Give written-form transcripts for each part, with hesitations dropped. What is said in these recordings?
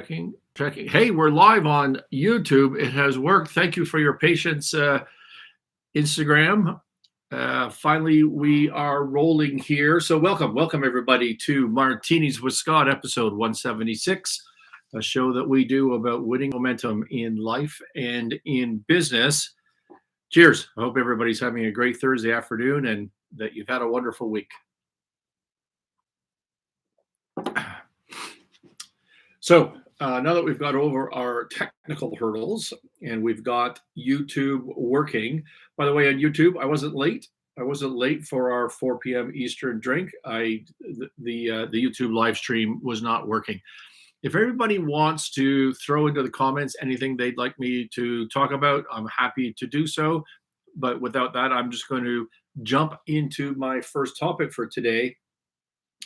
Checking. Hey, we're live on YouTube. It has worked. Thank you for your patience, Instagram. Finally, we are rolling here. So welcome everybody to Martinis with Scott, episode 176, a show that we do about winning momentum in life and in business. Cheers. I hope everybody's having a great Thursday afternoon and that you've had a wonderful week. So now that we've got over our technical hurdles and we've got YouTube working, by the way, on YouTube, I wasn't late. I wasn't late for our 4 p.m. Eastern drink. The YouTube live stream was not working. If everybody wants to throw into the comments anything they'd like me to talk about, I'm happy to do so. But without that, I'm just going to jump into my first topic for today,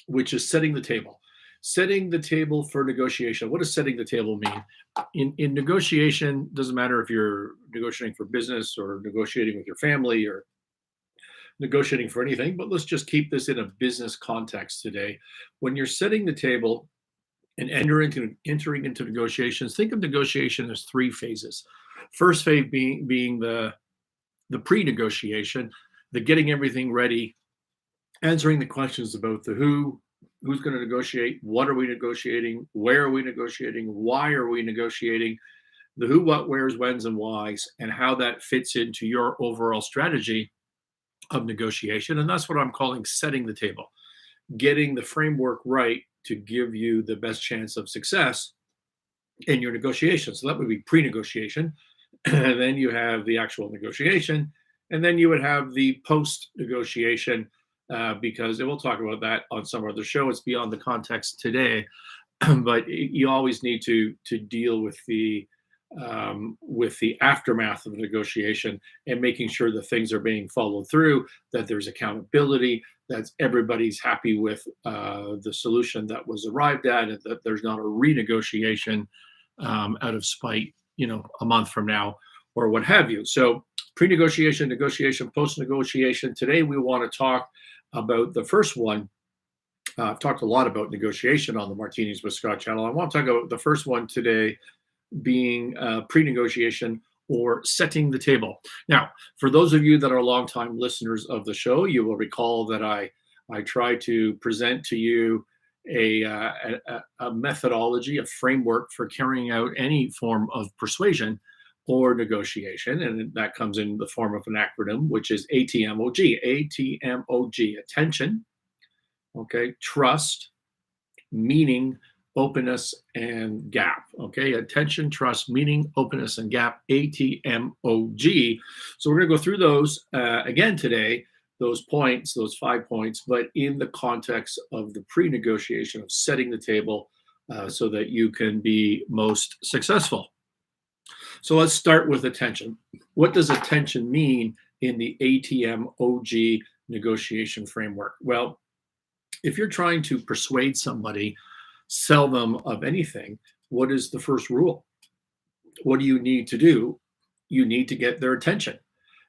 which is setting the table. Setting the table for negotiation. What does setting the table mean? In negotiation, doesn't matter if you're negotiating for business or negotiating with your family or negotiating for anything, but let's just keep this in a business context today. When you're setting the table and entering into negotiations, think of negotiation as three phases. First phase being the pre-negotiation, the getting everything ready, answering the questions about the who's going to negotiate, what are we negotiating, where are we negotiating, why are we negotiating, the who, what, where's, when's, and why's, and how that fits into your overall strategy of negotiation. And that's what I'm calling setting the table, getting the framework right to give you the best chance of success in your negotiation. So that would be pre-negotiation. And then you have the actual negotiation. And then you would have the post-negotiation, because we'll talk about that on some other show. It's beyond the context today, but you always need to deal with the aftermath of a negotiation and making sure that things are being followed through, that there's accountability, that everybody's happy with the solution that was arrived at, and that there's not a renegotiation out of spite, a month from now or what have you. So pre-negotiation, negotiation, post-negotiation. Today we want to talk about the first one. I've talked a lot about negotiation on the Martinis with Scott channel. I want to talk about the first one today being pre-negotiation or setting the table. Now, for those of you that are longtime listeners of the show, you will recall that I try to present to you a methodology, a framework for carrying out any form of persuasion or negotiation, and that comes in the form of an acronym, which is ATMOG. ATMOG: attention, okay, trust, meaning, openness, and gap. Okay, attention, trust, meaning, openness, and gap. ATMOG. So we're going to go through those again today. Those points, those 5 points, but in the context of the pre-negotiation of setting the table so that you can be most successful. So let's start with attention. What does attention mean in the ATMOG negotiation framework? Well, if you're trying to persuade somebody, sell them of anything, what is the first rule? What do you need to do? You need to get their attention.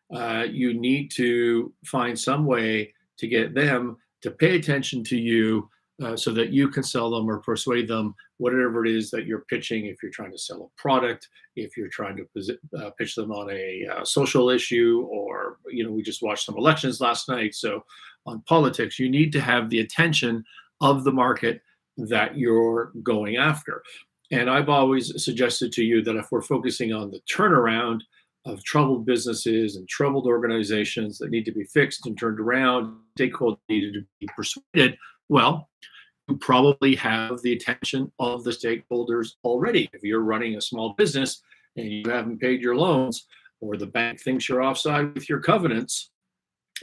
You need to find some way to get them to pay attention to you so that you can sell them or persuade them, whatever it is that you're pitching. If you're trying to sell a product, if you're trying to pitch them on a social issue, or, we just watched some elections last night. So on politics, you need to have the attention of the market that you're going after. And I've always suggested to you that if we're focusing on the turnaround of troubled businesses and troubled organizations that need to be fixed and turned around, stakeholders needed to be persuaded, well, you probably have the attention of the stakeholders already. If you're running a small business and you haven't paid your loans, or the bank thinks you're offside with your covenants,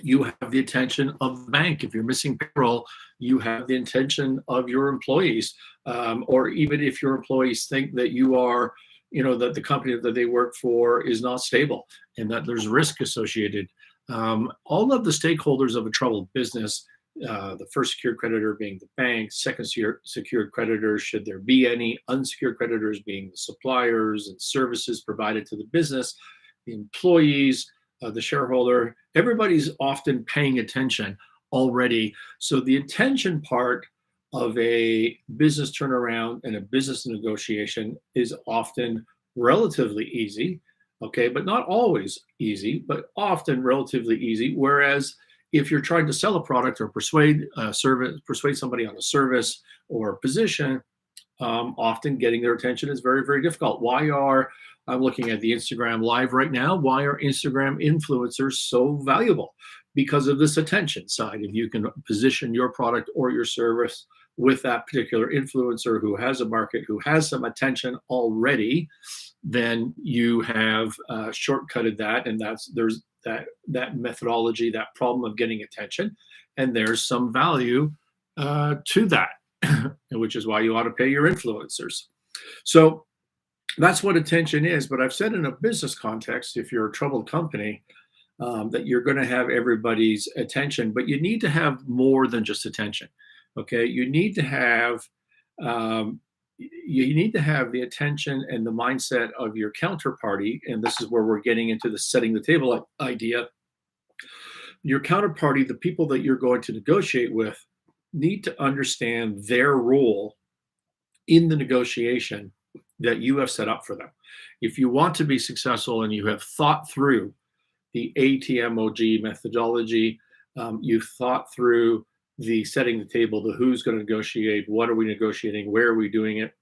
you have the attention of the bank. If you're missing payroll, you have the attention of your employees. Or even if your employees think that you are, that the company that they work for is not stable and that there's risk associated. All of the stakeholders of a troubled business, the first secured creditor being the bank, second secured creditors, should there be any, unsecured creditors being the suppliers and services provided to the business, the employees, the shareholder, everybody's often paying attention already. So the attention part of a business turnaround and a business negotiation is often relatively easy, okay, but not always easy, but often relatively easy. Whereas if you're trying to sell a product or persuade somebody on a service or position, often getting their attention is very, very difficult. I'm looking at the Instagram live right now. Why are Instagram influencers so valuable? Because of this attention side. If you can position your product or your service with that particular influencer who has a market, who has some attention already, then you have shortcutted that, and there's that methodology, that problem of getting attention, and there's some value to that, which is why you ought to pay your influencers. So that's what attention is. But I've said in a business context, if you're a troubled company, that you're going to have everybody's attention, but you need to have more than just attention. Okay, you need to have um, the attention and the mindset of your counterparty, and this is where we're getting into the setting the table idea. Your counterparty, the people that you're going to negotiate with, need to understand their role in the negotiation that you have set up for them. If you want to be successful and you have thought through the ATMOG methodology, you've thought through the setting the table, the who's going to negotiate, what are we negotiating, where are we doing it,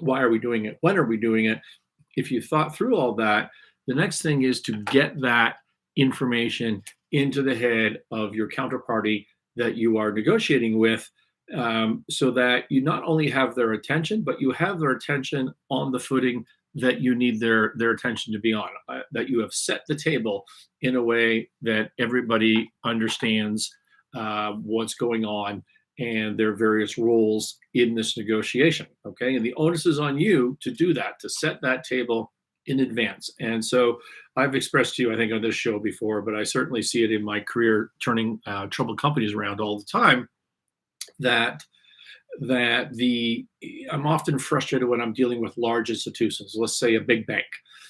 why are we doing it, when are we doing it. If you thought through all that, the next thing is to get that information into the head of your counterparty that you are negotiating with, so that you not only have their attention, but you have their attention on the footing that you need their attention to be on, that you have set the table in a way that everybody understands what's going on and their various roles in this negotiation. Okay, and the onus is on you to do that, to set that table in advance. And so I've expressed to you, I think, on this show before, but I certainly see it in my career turning troubled companies around all the time, that I'm often frustrated when I'm dealing with large institutions. Let's say a big bank.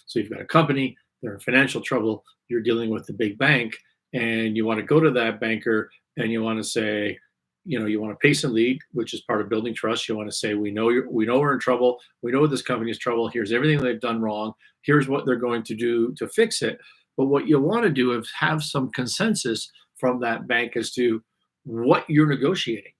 So you've got a company, they're in financial trouble, you're dealing with the big bank, and you want to go to that banker and you want to say, you want to pace and lead, which is part of building trust. You want to say, we know we're in trouble. We know this company is trouble. Here's everything they've done wrong. Here's what they're going to do to fix it. But what you want to do is have some consensus from that bank as to what you're negotiating,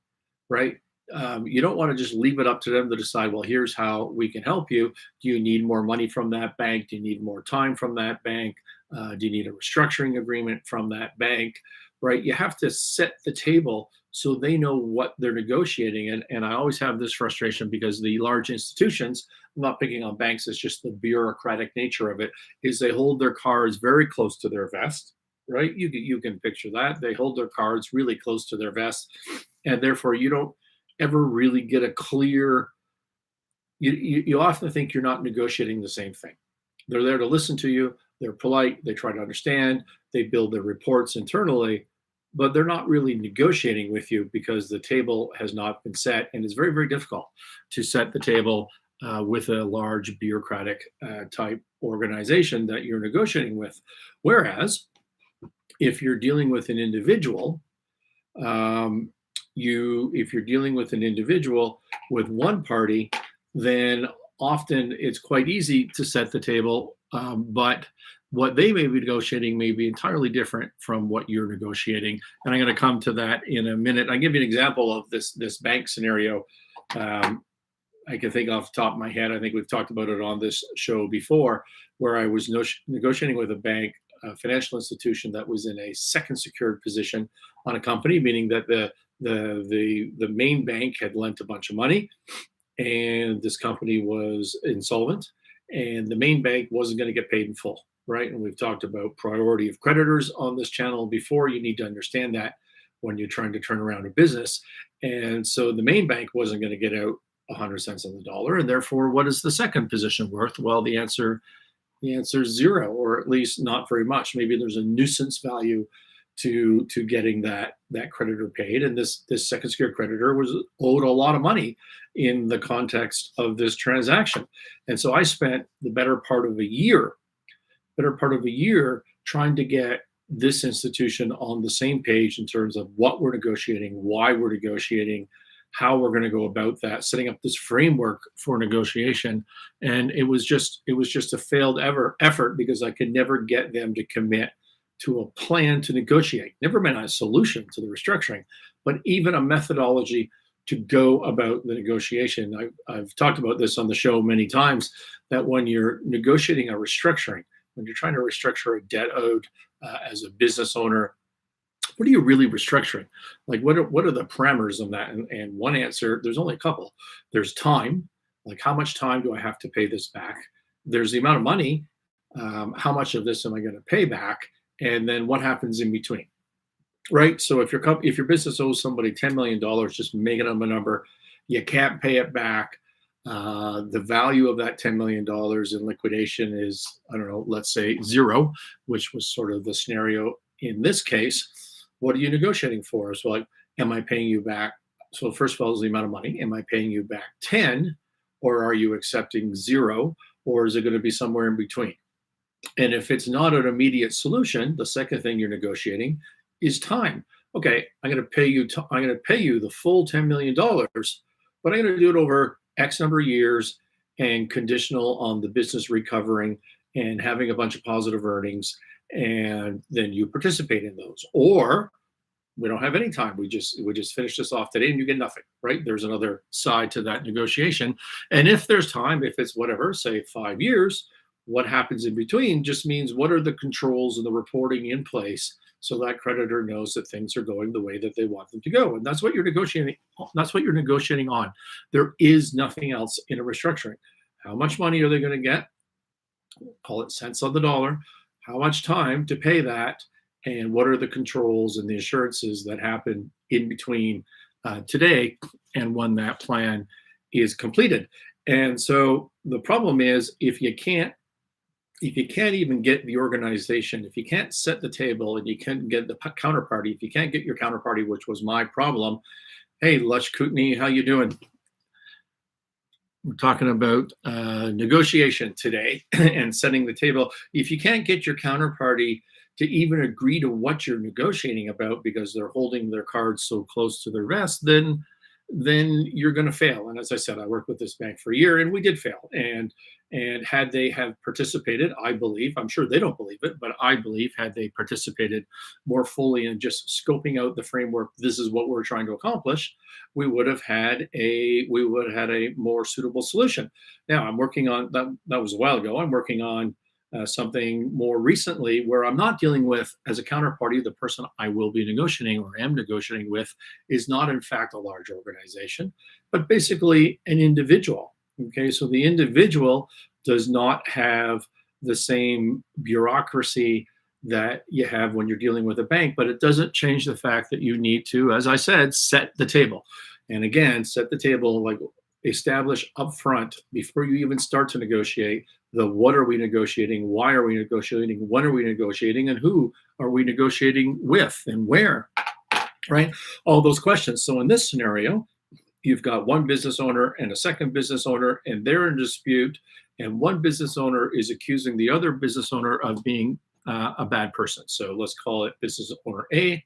right? You don't want to just leave it up to them to decide, well, here's how we can help you. Do you need more money from that bank? Do you need more time from that bank? Do you need a restructuring agreement from that bank? Right? You have to set the table so they know what they're negotiating. And I always have this frustration because the large institutions, I'm not picking on banks, it's just the bureaucratic nature of it, is they hold their cards very close to their vest, right? You can picture that. They hold their cards really close to their vest, and therefore you don't ever really get a clear, you often think you're not negotiating the same thing. They're there to listen to you, they're polite, they try to understand, they build their reports internally, but they're not really negotiating with you because the table has not been set, and it's very, very difficult to set the table with a large bureaucratic type organization that you're negotiating with. Whereas if you're dealing with an individual, if you're dealing with an individual with one party, then often it's quite easy to set the table, but what they may be negotiating may be entirely different from what you're negotiating. And I'm going to come to that in a minute. I'll give you an example of this bank scenario. I can think off the top of my head, I think we've talked about it on this show before, where I was negotiating with a bank, a financial institution that was in a second secured position on a company, meaning that the main bank had lent a bunch of money and this company was insolvent, and the main bank wasn't going to get paid in full, right? And we've talked about priority of creditors on this channel before. You need to understand that when you're trying to turn around a business. And so the main bank wasn't going to get out 100 cents on the dollar, and therefore what is the second position worth? Well, the answer is zero, or at least not very much. Maybe there's a nuisance value to getting that creditor paid, and this second secured creditor was owed a lot of money in the context of this transaction. And so I spent the better part of a year trying to get this institution on the same page in terms of what we're negotiating, why we're negotiating, how we're going to go about that, setting up this framework for negotiation. And it was just a failed effort because I could never get them to commit to a plan to negotiate. Never meant a solution to the restructuring, but even a methodology to go about the negotiation. I've talked about this on the show many times, that when you're negotiating a restructuring, when you're trying to restructure a debt owed as a business owner, what are you really restructuring? Like, what are the parameters of that? And one answer, there's only a couple. There's time, like how much time do I have to pay this back? There's the amount of money, how much of this am I going to pay back? And then what happens in between, right? So if your business owes somebody $10 million, just making up a number, you can't pay it back. The value of that $10 million in liquidation is, I don't know, let's say zero, which was sort of the scenario in this case. What are you negotiating for? So, like, am I paying you back? So, first of all, is the amount of money. Am I paying you back 10, or are you accepting zero, or is it going to be somewhere in between? And if it's not an immediate solution, the second thing you're negotiating is time. Okay, I'm going to pay you. I'm going to pay you the full $10 million, but I'm going to do it over X number of years and conditional on the business recovering and having a bunch of positive earnings, and then you participate in those. Or we don't have any time. We just finish this off today and you get nothing, right? There's another side to that negotiation. And if there's time, if it's whatever, say 5 years, what happens in between just means what are the controls and the reporting in place so that creditor knows that things are going the way that they want them to go. And that's what you're negotiating. That's what you're negotiating on. There is nothing else in a restructuring. How much money are they going to get? Call it cents on the dollar. How much time to pay that, and what are the controls and the assurances that happen in between today and when that plan is completed. And so the problem is, if you can't even get the organization, if you can't set the table and you can't get the counterparty, if you can't get your counterparty, which was my problem. Hey, Lush Kootenai, how you doing? We're talking about negotiation today and setting the table. If you can't get your counterparty to even agree to what you're negotiating about because they're holding their cards so close to their vest, then you're going to fail. And as I said, I worked with this bank for a year, and we did fail. And had they have participated, I believe, I'm sure they don't believe it, but I believe had they participated more fully in just scoping out the framework, this is what we're trying to accomplish, we would have had a more suitable solution. Now I'm working on that. That was a while ago. I'm working on something more recently where I'm not dealing with, as a counterparty, the person I will be negotiating or am negotiating with is not in fact a large organization, but basically an individual. Okay, so the individual does not have the same bureaucracy that you have when you're dealing with a bank, but it doesn't change the fact that you need to, as I said, set the table. And again, set the table, like establish upfront before you even start to negotiate the what are we negotiating, why are we negotiating, when are we negotiating, and who are we negotiating with and where, right? All those questions. So in this scenario, you've got one business owner and a second business owner, and they're in dispute, and one business owner is accusing the other business owner of being a bad person. So let's call it business owner A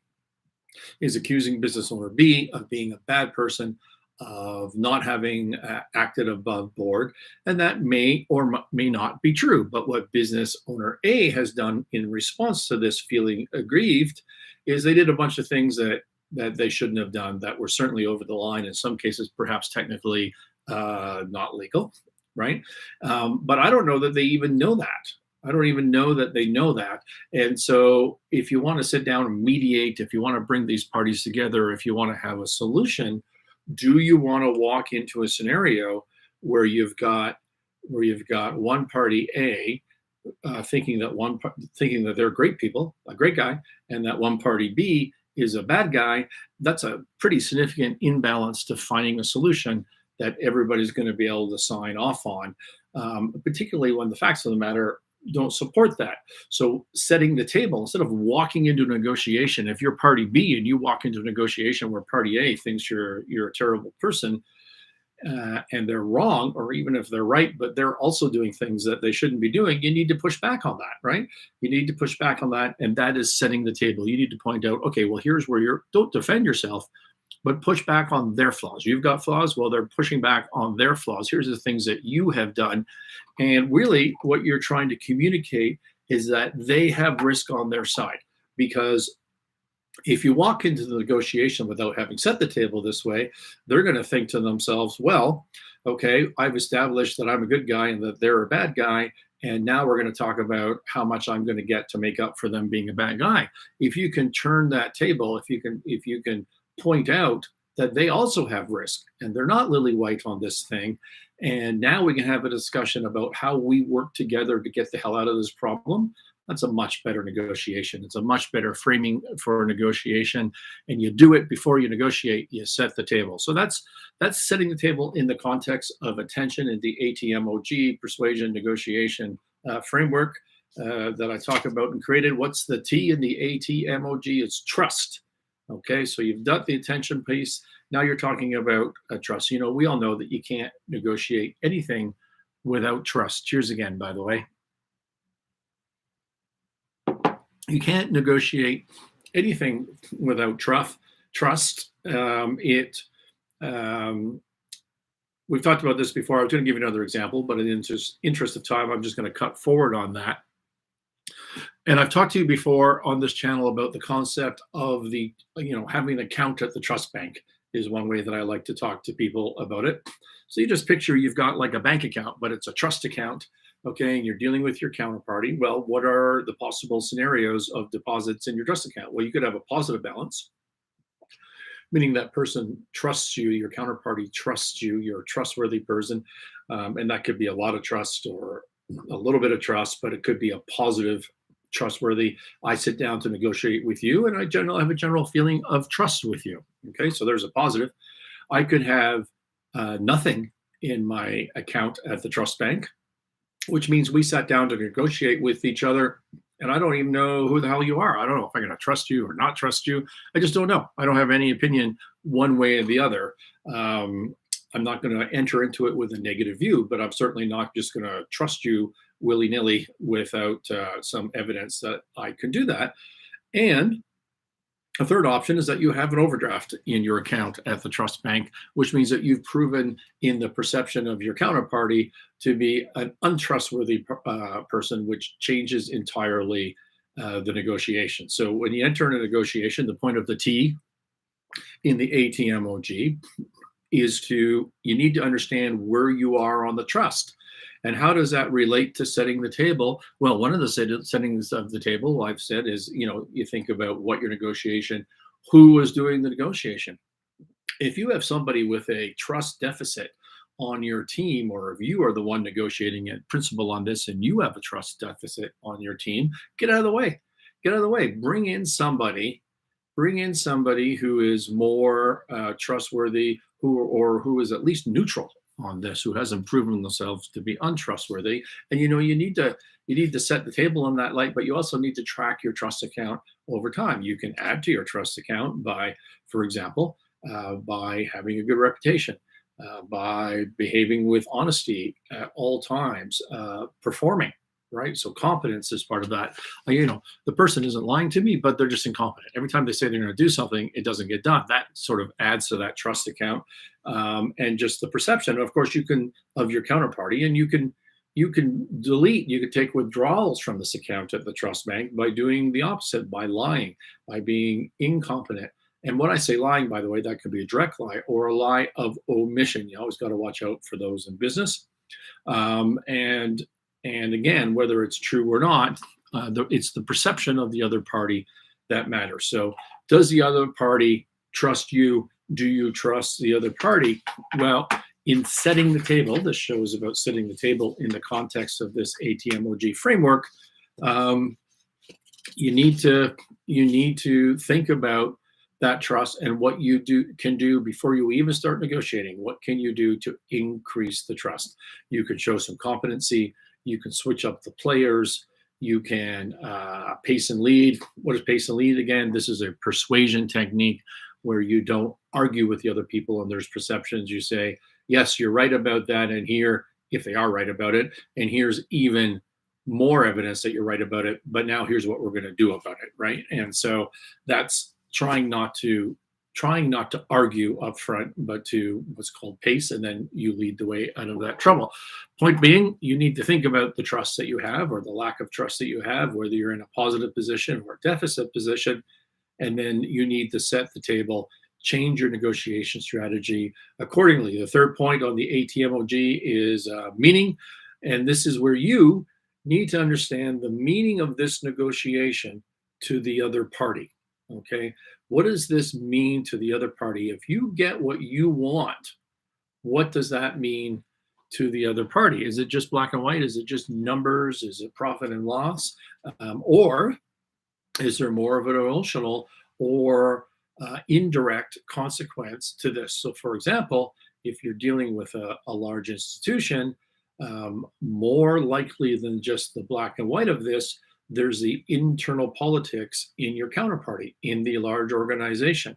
is accusing business owner B of being a bad person, of not having acted above board. And that may or may not be true. But what business owner A has done in response to this feeling aggrieved is they did a bunch of things that they shouldn't have done, that were certainly over the line, in some cases perhaps technically not legal, right? But I don't know that they even know that. I don't even know that they know that. And so if you want to sit down and mediate, if you want to bring these parties together, if you want to have a solution, do you want to walk into a scenario where you've got one party A thinking that they're great people, a great guy, and that one party B is a bad guy? That's a pretty significant imbalance to finding a solution that everybody's going to be able to sign off on, particularly when the facts of the matter don't support that. So setting the table, instead of walking into a negotiation, if you're party B and you walk into a negotiation where party A thinks you're a terrible person, and they're wrong, or even if they're right, but they're also doing things that they shouldn't be doing, you need to push back on that, right? You need to push back on that, and that is setting the table. You need to point out, okay, well, here's where don't defend yourself, but push back on their flaws. You've got flaws, well, they're pushing back on their flaws. Here's the things that you have done. And really, what you're trying to communicate is that they have risk on their side. Because if you walk into the negotiation without having set the table this way, they're going to think to themselves, well, okay, I've established that I'm a good guy and that they're a bad guy. And now we're going to talk about how much I'm going to get to make up for them being a bad guy. If you can turn that table, if you can point out that they also have risk and they're not lily white on this thing, and now we can have a discussion about how we work together to get the hell out of this problem. That's a much better negotiation. It's a much better framing for a negotiation. And you do it before you negotiate, you set the table. So that's setting the table in the context of attention in the ATMOG, persuasion, negotiation framework that I talk about and created. What's the T in the ATMOG? It's trust. Okay, so you've done the attention piece. Now you're talking about trust. You know, we all know that you can't negotiate anything without trust. Cheers again, by the way. You can't negotiate anything without trust. We've talked about this before. I was going to give you another example, but in the interest of time, I'm just going to cut forward on that. And I've talked to you before on this channel about the concept of having an account at the trust bank is one way that I like to talk to people about it. So you just picture you've got like a bank account, but it's a trust account. Okay, and you're dealing with your counterparty. Well, what are the possible scenarios of deposits in your trust account? Well, you could have a positive balance, meaning that person trusts you, your counterparty trusts you, you're a trustworthy person. And that could be a lot of trust or a little bit of trust, but it could be a positive, trustworthy. I sit down to negotiate with you, and I generally have a general feeling of trust with you. Okay, so there's a positive. I could have nothing in my account at the trust bank, which means we sat down to negotiate with each other, and I don't even know who the hell you are. I don't know if I'm going to trust you or not trust you. I just don't know. I don't have any opinion one way or the other. I'm not going to enter into it with a negative view, but I'm certainly not just going to trust you willy-nilly without some evidence that I can do that. And a third option is that you have an overdraft in your account at the trust bank, which means that you've proven in the perception of your counterparty to be an untrustworthy person, which changes entirely the negotiation. So when you enter in a negotiation, the point of the T in the ATMOG is you need to understand where you are on the trust. And how does that relate to setting the table? Well, one of the settings of the table I've said is, you think about what your negotiation, who is doing the negotiation. If you have somebody with a trust deficit on your team, or if you are the one negotiating at principal on this and you have a trust deficit on your team, get out of the way. Get out of the way. Bring in somebody who is more trustworthy, who is at least neutral on this, who hasn't proven themselves to be untrustworthy. And you need to set the table in that light, but you also need to track your trust account over time. You can add to your trust account by, for example, by having a good reputation, by behaving with honesty at all times, performing. Right. So competence is part of that. The person isn't lying to me, but they're just incompetent. Every time they say they're going to do something, it doesn't get done. That sort of adds to that trust account. And just the perception, of course, of your counterparty, and you can take withdrawals from this account at the trust bank by doing the opposite, by lying, by being incompetent. And when I say lying, by the way, that could be a direct lie or a lie of omission. You always got to watch out for those in business. And again, whether it's true or not, it's the perception of the other party that matters. So does the other party trust you? Do you trust the other party? Well, in setting the table, this show is about setting the table in the context of this ATMOG framework. You need to think about that trust and what you can do before you even start negotiating. What can you do to increase the trust? You can show some competency. You can switch up the players. You can pace and lead. What is pace and lead? Again, this is a persuasion technique where you don't argue with the other people and there's perceptions. You say, yes, you're right about that. And here, if they are right about it, and here's even more evidence that you're right about it. But now here's what we're going to do about it. Right. And so that's trying not to trying not to argue up front, but to what's called pace, and then you lead the way out of that trouble. Point being, you need to think about the trust that you have or the lack of trust that you have, whether you're in a positive position or a deficit position, and then you need to set the table, change your negotiation strategy accordingly. The third point on the ATMOG is meaning, and this is where you need to understand the meaning of this negotiation to the other party. Okay, what does this mean to the other party? If you get what you want, what does that mean to the other party? Is it just black and white? Is it just numbers? Is it profit and loss? Or is there more of an emotional or indirect consequence to this? So, for example, if you're dealing with a large institution, more likely than just the black and white of this, there's the internal politics in your counterparty, in the large organization.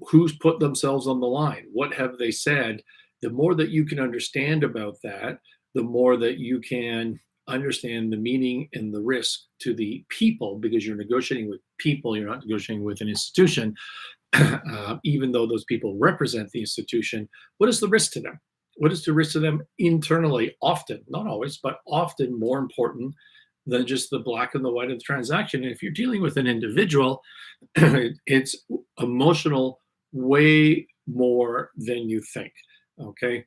Who's put themselves on the line? What have they said? The more that you can understand about that, the more that you can understand the meaning and the risk to the people, because you're negotiating with people, you're not negotiating with an institution. Even though those people represent the institution, what is the risk to them? What is the risk to them internally? Often, not always, but often more important than just the black and the white of the transaction. And if you're dealing with an individual, it's emotional way more than you think. Okay.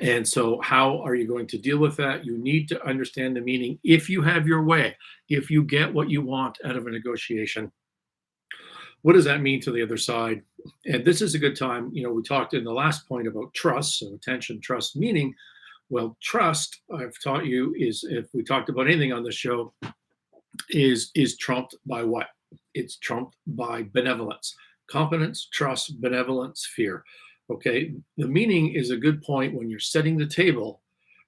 And so, how are you going to deal with that? You need to understand the meaning. If you have your way, if you get what you want out of a negotiation, what does that mean to the other side? And this is a good time. We talked in the last point about trust, so attention, trust, meaning. Well, trust, I've taught you, is, if we talked about anything on the show, is trumped by what? It's trumped by benevolence, competence, trust, benevolence, fear. Okay, the meaning is a good point when you're setting the table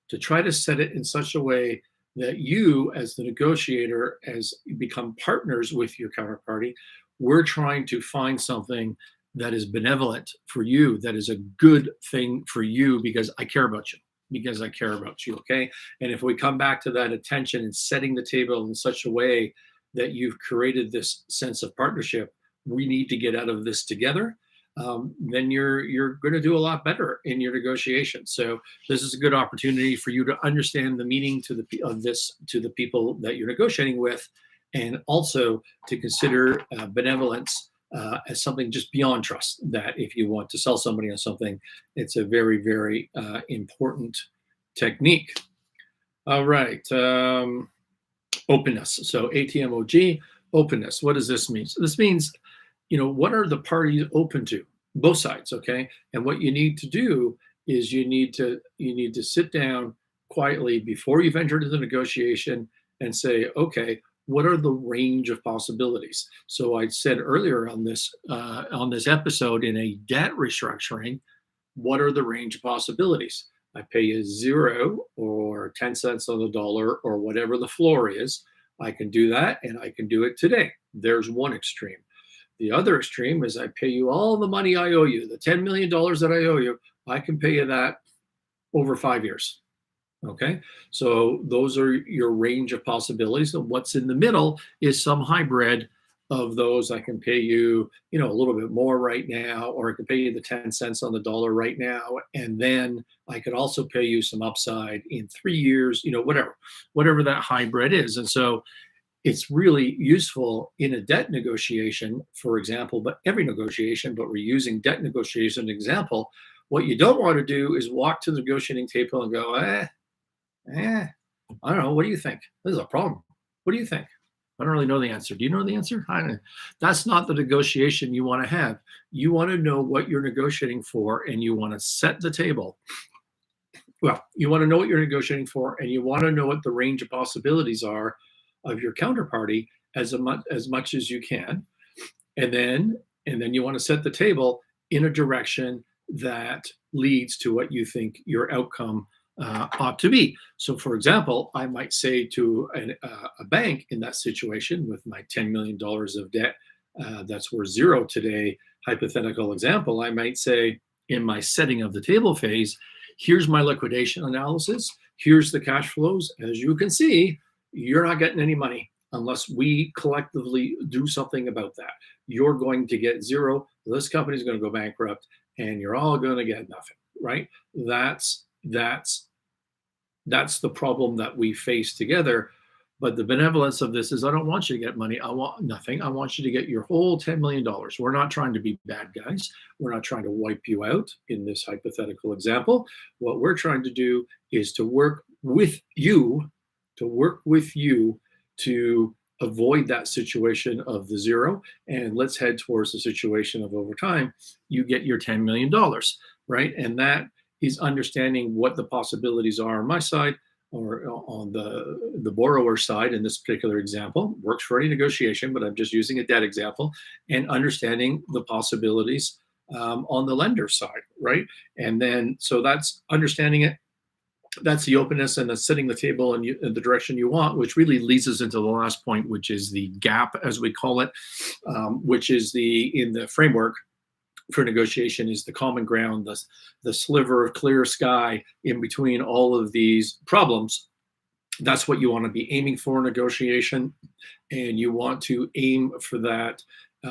to try to set it in such a way that you, as the negotiator, as you become partners with your counterparty, we're trying to find something that is benevolent for you, that is a good thing for you, because I care about you. Because I care about you, okay? And if we come back to that attention and setting the table in such a way that you've created this sense of partnership, we need to get out of this together, then you're going to do a lot better in your negotiation. So this is a good opportunity for you to understand the meaning to the people that you're negotiating with, and also to consider benevolence as something just beyond trust, that if you want to sell somebody on something, it's a very, very important technique. All right. Openness. So ATMOG, openness. What does this mean? So this means, what are the parties open to? Both sides, okay? And what you need to do is you need to sit down quietly before you've entered into the negotiation and say, okay, what are the range of possibilities? So I said earlier on this episode, in a debt restructuring, what are the range of possibilities? I pay you 0 or 10 cents on the dollar or whatever the floor is. I can do that, and I can do it today. There's one extreme. The other extreme is I pay you all the money I owe you, the $10 million that I owe you. I can pay you that over 5 years. Okay, so those are your range of possibilities. And what's in the middle is some hybrid of those. I can pay you, a little bit more right now, or I can pay you the 10 cents on the dollar right now. And then I could also pay you some upside in 3 years, whatever that hybrid is. And so it's really useful in a debt negotiation, for example, but every negotiation, but we're using debt negotiation as an example. What you don't want to do is walk to the negotiating table and go, I don't know. What do you think? This is a problem. What do you think? I don't really know the answer. Do you know the answer? That's not the negotiation you want to have. You want to know what you're negotiating for, and you want to set the table. Well, you want to know what you're negotiating for, and you want to know what the range of possibilities are of your counterparty as much as you can. And then you want to set the table in a direction that leads to what you think your outcome ought to be. So, for example, I might say to a bank in that situation, with my $10 million of debt that's worth 0 today, hypothetical example, I might say, in my setting of the table phase, here's my liquidation analysis, here's the cash flows. As you can see, you're not getting any money unless we collectively do something about that. You're going to get 0 this company's going to go bankrupt and you're all going to get nothing, right? That's that's the problem that we face together. But the benevolence of this is I don't want you to get money. I want nothing. I want you to get your whole $10 million. We're not trying to be bad guys. We're not trying to wipe you out in this hypothetical example. What we're trying to do is to work with you, to avoid that situation of the zero. And let's head towards the situation of over time, you get your $10 million, right? And that is understanding what the possibilities are on my side or on the borrower side in this particular example. Works for any negotiation, but I'm just using a debt example, and understanding the possibilities on the lender side, right? And then, so that's understanding it. That's the openness and the setting the table in the direction you want, which really leads us into the last point, which is the gap, as we call it, which is in the framework for negotiation is the common ground, the sliver of clear sky in between all of these problems. That's what you want to be aiming for in negotiation. And you want to aim for that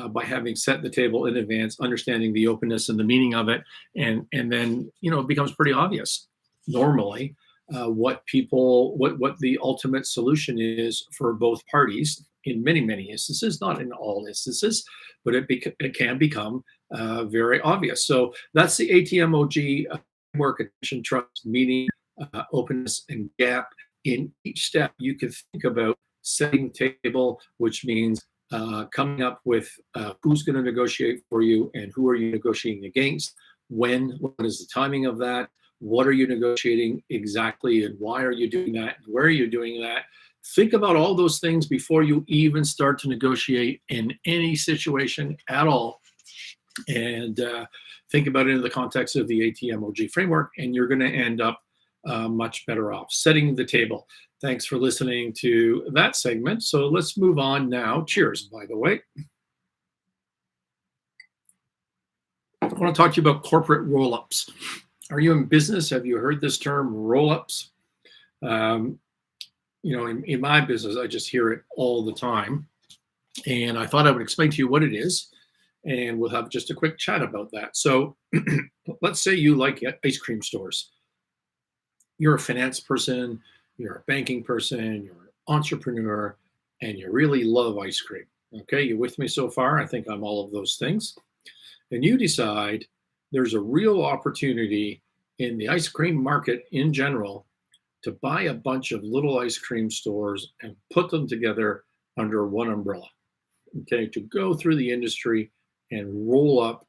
by having set the table in advance, understanding the openness and the meaning of it. And then, it becomes pretty obvious normally what the ultimate solution is for both parties in many instances, not in all instances, but it can become very obvious. So that's the ATMOG work, attention, trust, meaning, openness, and gap. In each step, you can think about setting the table, which means coming up with who's going to negotiate for you and who are you negotiating against, what is the timing of that, what are you negotiating exactly, and why are you doing that, and where are you doing that. Think about all those things before you even start to negotiate in any situation at all. And think about it in the context of the ATMOG framework, and you're going to end up much better off. Setting the table. Thanks for listening to that segment. So let's move on now. Cheers, by the way. I want to talk to you about corporate roll-ups. Are you in business? Have you heard this term, roll-ups? In my business, I just hear it all the time. And I thought I would explain to you what it is. And we'll have just a quick chat about that. So let's say you like ice cream stores. You're a finance person, you're a banking person, you're an entrepreneur, and you really love ice cream. Okay, you with me so far? I think I'm all of those things. And you decide there's a real opportunity in the ice cream market in general to buy a bunch of little ice cream stores and put them together under one umbrella. Okay, to go through the industry and roll up,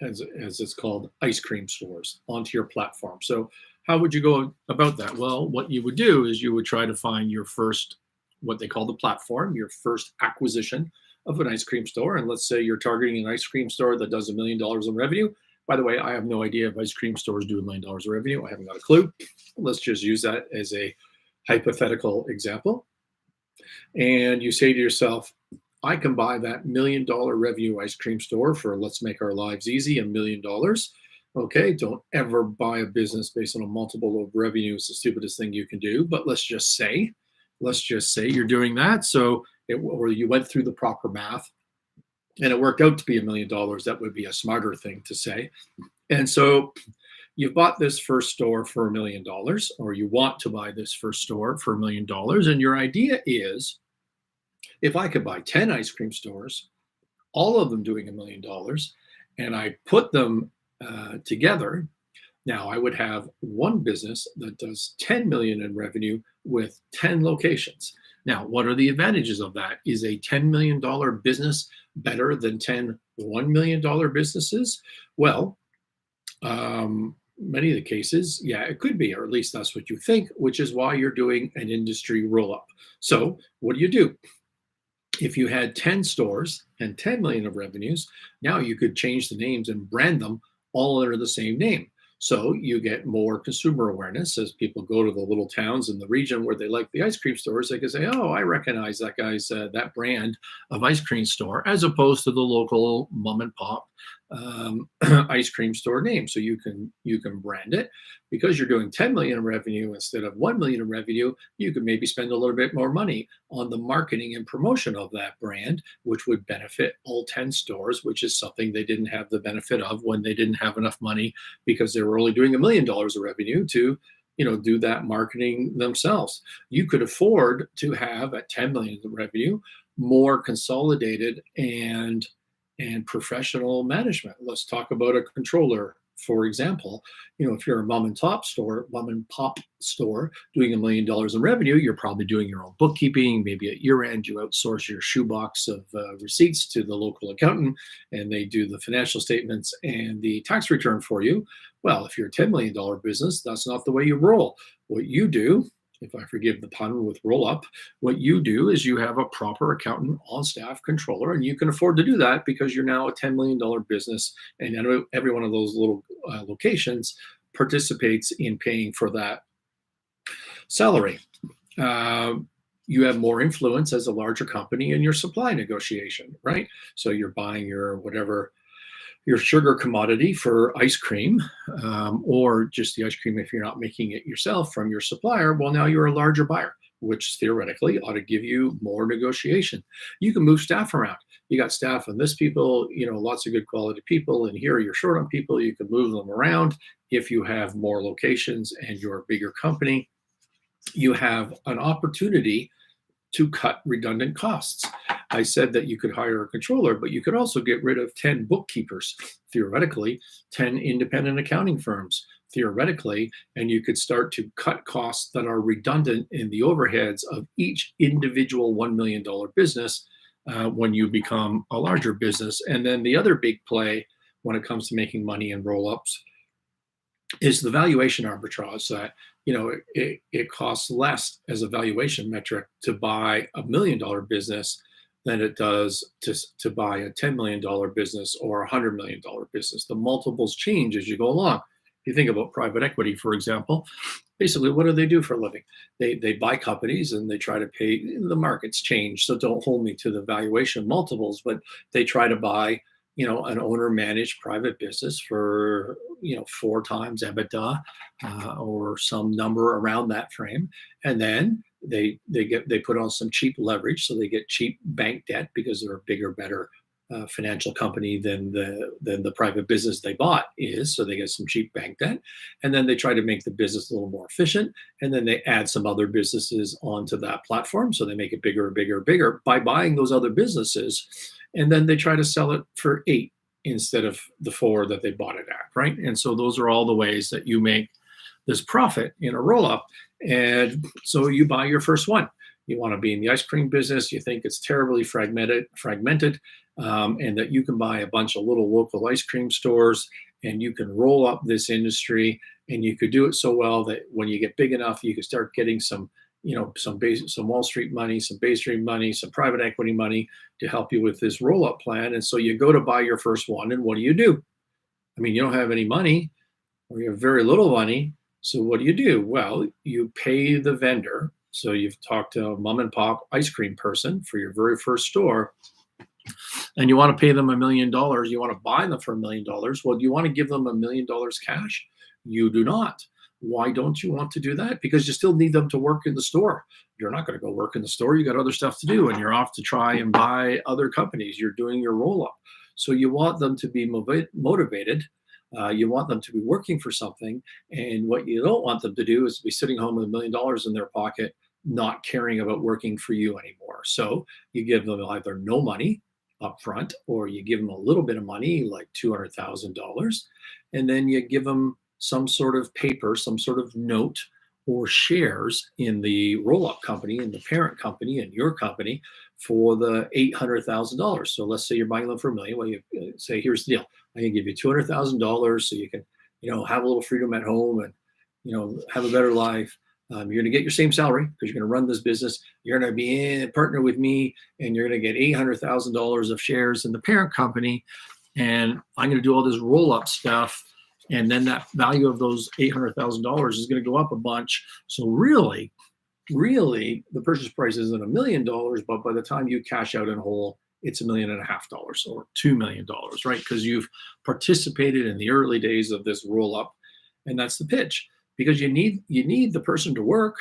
as it's called, ice cream stores onto your platform. So how would you go about that? Well, what you would do is you would try to find your first, what they call the platform, your first acquisition of an ice cream store. And let's say you're targeting an ice cream store that does $1 million in revenue. By the way, I have no idea if ice cream stores do $1 million in revenue. I haven't got a clue. Let's just use that as a hypothetical example. And you say to yourself, I can buy that $1 million revenue ice cream store for, let's make our lives easy, $1 million. Okay, don't ever buy a business based on a multiple of revenue. It's the stupidest thing you can do. But let's just say you're doing that. So or you went through the proper math and it worked out to be $1 million. That would be a smarter thing to say. And so you've bought this first store for $1 million, or you want to buy this first store for $1 million. And your idea is, if I could buy 10 ice cream stores, all of them doing $1 million, and I put them together, now I would have one business that does 10 million in revenue with 10 locations. Now, what are the advantages of that? Is a $10 million business better than 10 $1 million businesses? Well, many of the cases, yeah, it could be, or at least that's what you think, which is why you're doing an industry roll-up. So what do? If you had 10 stores and 10 million of revenues, now you could change the names and brand them all under the same name. So you get more consumer awareness as people go to the little towns in the region where they like the ice cream stores. They can say, oh, I recognize that guy's that brand of ice cream store, as opposed to the local mom and pop ice cream store name. So you can brand it because you're doing 10 million in revenue instead of 1 million in revenue. You could maybe spend a little bit more money on the marketing and promotion of that brand, which would benefit all 10 stores, which is something they didn't have the benefit of when they didn't have enough money because they were only doing $1 million of revenue to do that marketing themselves. You could afford to have at 10 million in revenue more consolidated and professional management. Let's talk about a controller, for example. If you're a mom and pop store doing $1 million in revenue, you're probably doing your own bookkeeping. Maybe at year end, you outsource your shoebox of receipts to the local accountant, and they do the financial statements and the tax return for you. Well, if you're a $10 million business, that's not the way you roll. What you do, if I forgive the pun with roll up, what you do is you have a proper accountant on staff, controller, and you can afford to do that because you're now a $10 million business, and every one of those little locations participates in paying for that salary. You have more influence as a larger company in your supply negotiation, right? So you're buying your sugar commodity for ice cream, or just the ice cream if you're not making it yourself from your supplier. Well, now you're a larger buyer, which theoretically ought to give you more negotiation. You can move staff around. You got staff on this people, lots of good quality people, and here you're short on people. You can move them around. If you have more locations and you're a bigger company, you have an opportunity to cut redundant costs. I said that you could hire a controller, but you could also get rid of 10 bookkeepers, theoretically, 10 independent accounting firms, theoretically, and you could start to cut costs that are redundant in the overheads of each individual $1 million business when you become a larger business. And then the other big play when it comes to making money in roll-ups is the valuation arbitrage that it costs less as a valuation metric to buy $1 million business than it does to buy a $10 million business or a $100 million business. The multiples change as you go along. If you think about private equity, for example, basically what do they do for a living? They buy companies and they try to pay. The markets change, so don't hold me to the valuation multiples, but they try to buy an owner managed private business for 4 times EBITDA or some number around that frame, and then they put on some cheap leverage, so they get cheap bank debt because they're a bigger, better financial company than the private business they bought is, so they get some cheap bank debt, and then they try to make the business a little more efficient, and then they add some other businesses onto that platform, so they make it bigger and bigger and bigger by buying those other businesses, and then they try to sell it for 8 instead of the 4 that they bought it at, right? And so those are all the ways that you make this profit in a roll-up. And so you buy your first one. You want to be in the ice cream business. You think it's terribly fragmented, and that you can buy a bunch of little local ice cream stores and you can roll up this industry, and you could do it so well that when you get big enough, you can start getting some Wall Street money, some Bay Street money, some private equity money to help you with this roll-up plan. And so you go to buy your first one, and what do? I mean, you don't have any money, or you have very little money. So what do? Well, you pay the vendor. So you've talked to a mom and pop ice cream person for your very first store, and you want to pay them $1 million. You want to buy them for $1 million. Well, do you want to give them $1 million cash? You do not. Why don't you want to do that? Because you still need them to work in the store. You're not going to go work in the store. You got other stuff to do, and you're off to try and buy other companies. You're doing your roll-up. So you want them to be motivated. You want them to be working for something. And what you don't want them to do is be sitting home with $1 million in their pocket, not caring about working for you anymore. So you give them either no money up front, or you give them a little bit of money, like $200,000, and then you give them some sort of paper, some sort of note or shares in the roll-up company, in the parent company, in your company for the $800,000. So let's say you're buying them for $1 million. Well, you say, here's the deal. I can give you $200,000 so you can, have a little freedom at home and, have a better life. You're going to get your same salary because you're going to run this business. You're going to be in partner with me, and you're going to get $800,000 of shares in the parent company. And I'm going to do all this roll-up stuff. And then that value of those $800,000 is going to go up a bunch. So really, the purchase price isn't $1 million, but by the time you cash out in whole, it's $1.5 million or $2 million, right? Because you've participated in the early days of this roll up, and that's the pitch. Because you need the person to work,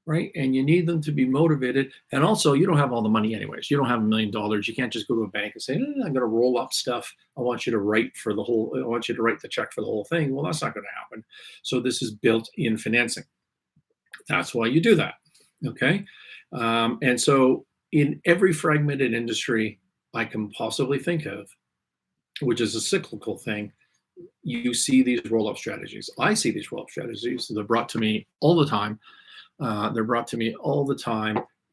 right? And you need them to be motivated. And also, you don't have all the money anyways. You don't have $1 million. You can't just go to a bank and say, I'm going to roll up stuff. I want you to write the check for the whole thing. Well, that's not going to happen. So this is built-in financing. That's why you do that. Okay. And so in every fragmented industry I can possibly think of, which is a cyclical thing, you see these roll-up strategies. I see these roll-up strategies. They're brought to me all the time.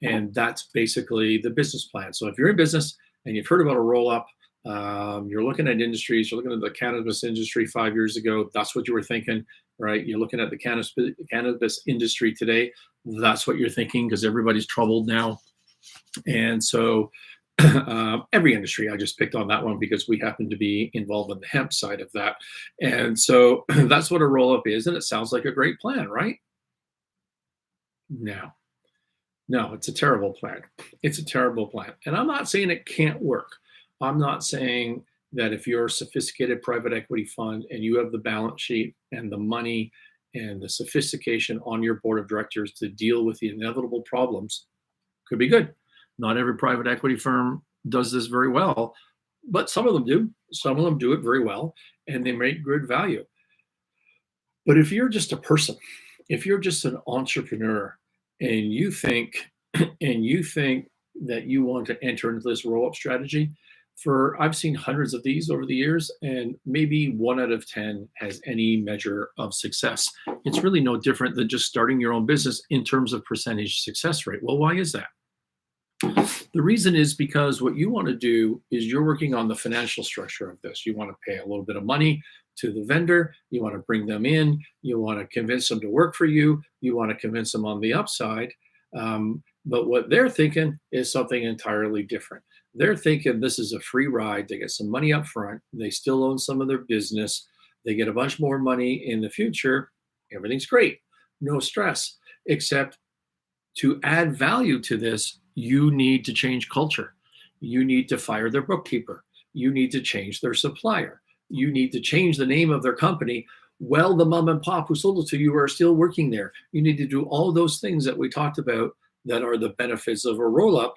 And that's basically the business plan. So if you're in business and you've heard about a roll-up, you're looking at industries, you're looking at the cannabis industry 5 years ago, that's what you were thinking, right? You're looking at the cannabis industry today, that's what you're thinking, because everybody's troubled now. And so every industry, I just picked on that one because we happen to be involved in the hemp side of that. And so that's what a roll-up is. And it sounds like a great plan, right? No, it's a terrible plan. It's a terrible plan. And I'm not saying it can't work. I'm not saying that if you're a sophisticated private equity fund and you have the balance sheet and the money and the sophistication on your board of directors to deal with the inevitable problems, could be good. Not every private equity firm does this very well, but some of them do. Some of them do it very well, and they make good value. But if you're just a person, if you're just an entrepreneur, and you think that you want to enter into this roll-up strategy, I've seen hundreds of these over the years, and maybe 1 out of 10 has any measure of success. It's really no different than just starting your own business in terms of percentage success rate. Well, why is that? The reason is because what you want to do is you're working on the financial structure of this. You want to pay a little bit of money to the vendor. You want to bring them in. You want to convince them to work for you. You want to convince them on the upside. But what they're thinking is something entirely different. They're thinking this is a free ride. They get some money up front. They still own some of their business. They get a bunch more money in the future. Everything's great. No stress. Except to add value to this, you need to change culture. You need to fire their bookkeeper. You need to change their supplier. You need to change the name of their company. Well, the mom and pop who sold it to you are still working there. You need to do all those things that we talked about that are the benefits of a roll-up.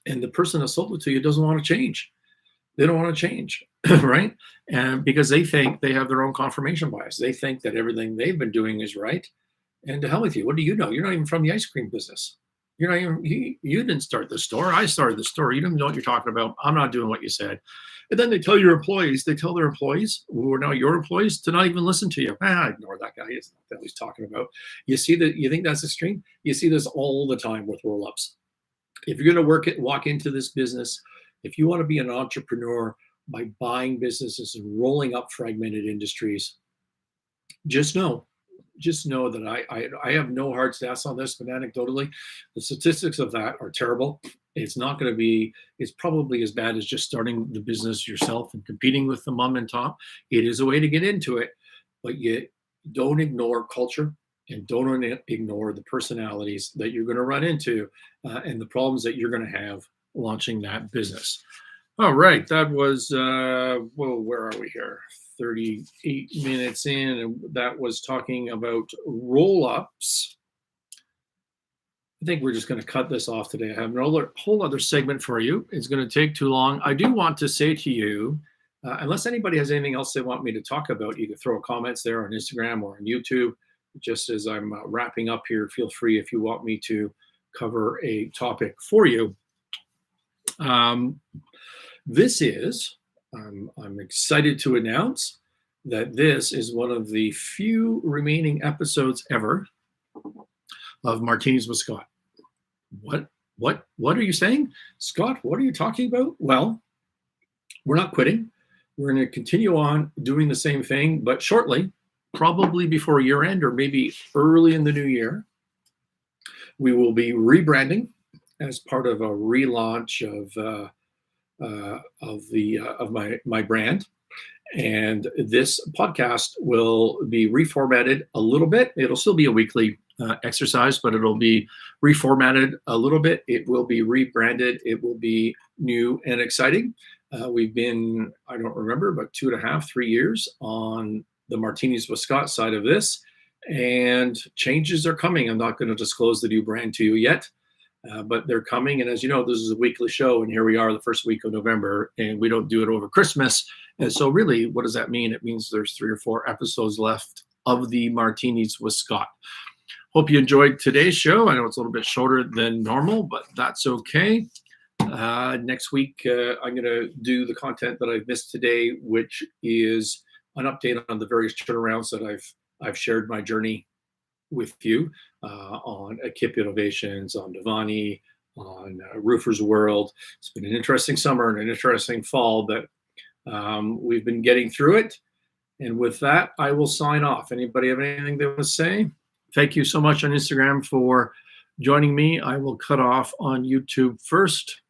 And the person that sold it to you doesn't want to change. They don't want to change, right? And because they think they have their own confirmation bias. They think that everything they've been doing is right. And to hell with you. What do you know? You're not even from the ice cream business. You're not even, you didn't start the store. I started the store. You don't know what you're talking about. I'm not doing what you said. And then they tell their employees, who are now your employees, to not even listen to you. Ignore that guy. He's not what he's talking about. You see that? You think that's extreme? You see this all the time with roll-ups. If you're going to walk into this business, if you want to be an entrepreneur by buying businesses and rolling up fragmented industries, just know that I have no hard stats on this, but anecdotally, the statistics of that are terrible. It's probably as bad as just starting the business yourself and competing with the mom and pop. It is a way to get into it, but you don't ignore culture and don't ignore the personalities that you're going to run into and the problems that you're going to have launching that business. All right, that was, where are we here? 38 minutes in, and that was talking about roll-ups. I think we're just going to cut this off today. I have a whole other segment for you. It's going to take too long. I do want to say to you, unless anybody has anything else they want me to talk about, you can throw comments there on Instagram or on YouTube. Just as I'm wrapping up here, feel free if you want me to cover a topic for you. I'm excited to announce that this is one of the few remaining episodes ever of Martinis with Scott. What are you saying? Scott, what are you talking about? Well, we're not quitting. We're going to continue on doing the same thing, but shortly, probably before year end or maybe early in the new year, we will be rebranding as part of a relaunch of my brand. And this podcast will be reformatted a little bit. It'll still be a weekly exercise, but it'll be reformatted a little bit. It will be rebranded. It will be new and exciting. We've been, I don't remember, but 2.5, 3 years on the Martinis with Scott side of this, and changes are coming. I'm not going to disclose the new brand to you yet, but they're coming. And as you know, this is a weekly show, and here we are the first week of November, and we don't do it over Christmas. And so really, what does that mean? It means there's 3 or 4 episodes left of the Martinis with Scott. Hope you enjoyed today's show. I know it's a little bit shorter than normal, but that's okay. Next week, I'm going to do the content that I've missed today, which is an update on the various turnarounds that I've shared my journey with you on Akip Innovations, on Devani, on Roofers World. It's been an interesting summer and an interesting fall, but we've been getting through it. And with that, I will sign off. Anybody have anything they want to say? Thank you so much on Instagram for joining me. I will cut off on YouTube first.